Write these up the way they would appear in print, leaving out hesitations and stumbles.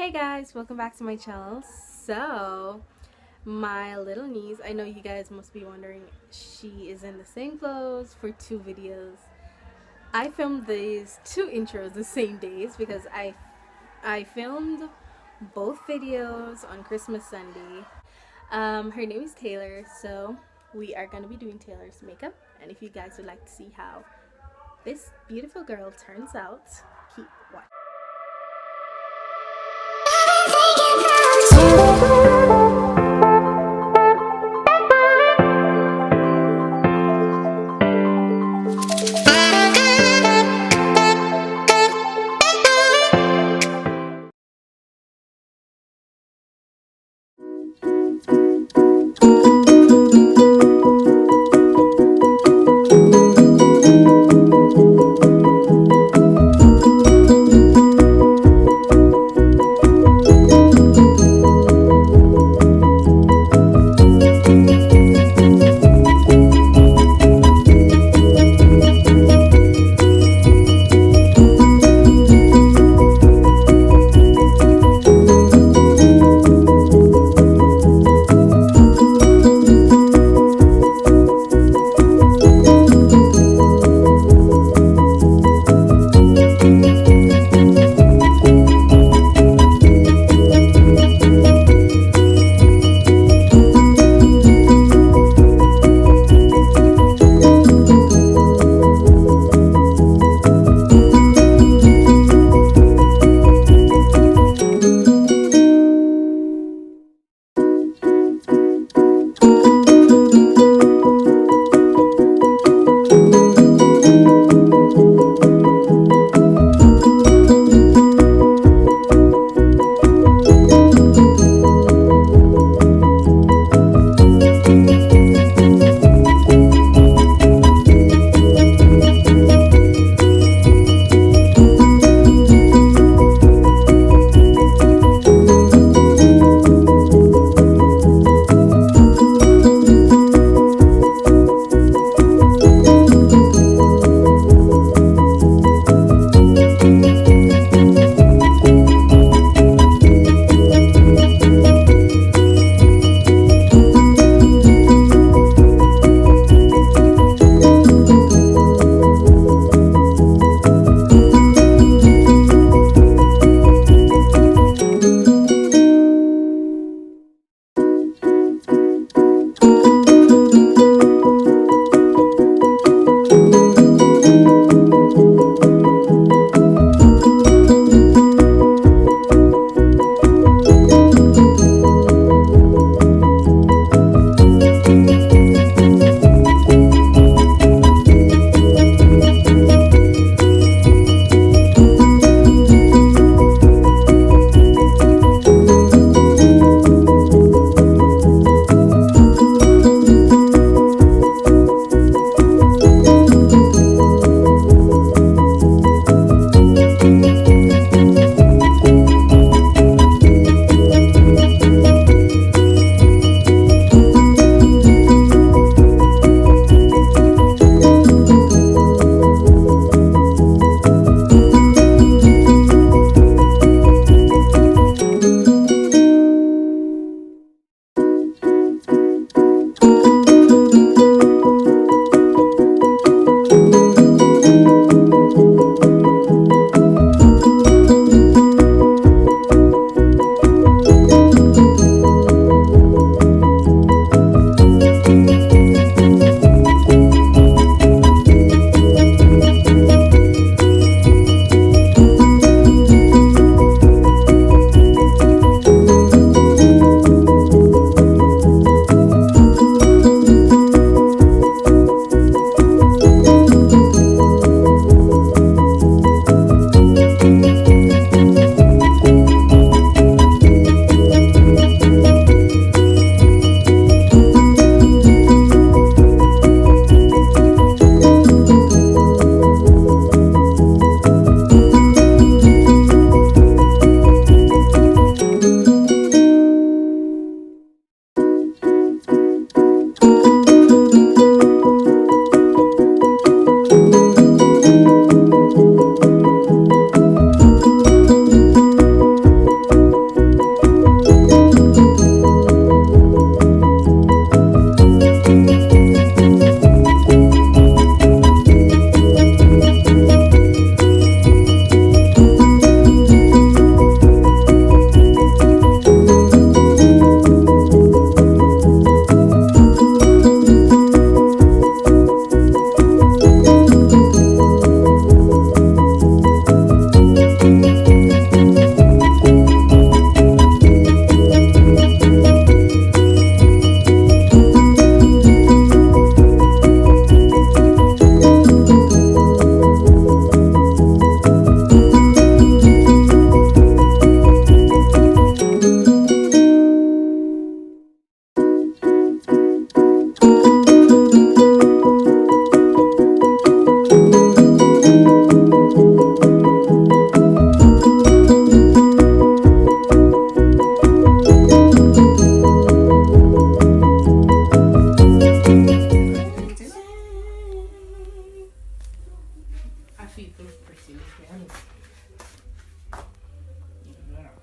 Hey guys, welcome back to my channel. So, my little niece, I know you guys must be wondering, she is in the same clothes for two videos. I filmed these two intros the same days because I filmed both videos on Christmas Sunday. Her name is Taylor, so we are going to be doing Taylor's makeup. And if you guys would like to see how this beautiful girl turns out, keep watching.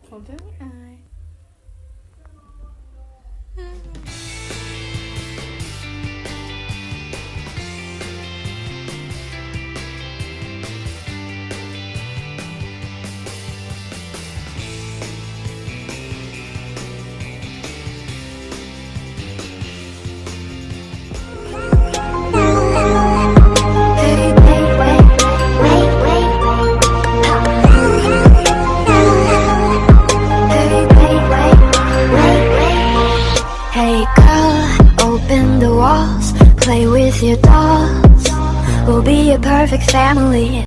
Hold the eye. Hey girl, open the walls, play with your dolls. We'll be a perfect family.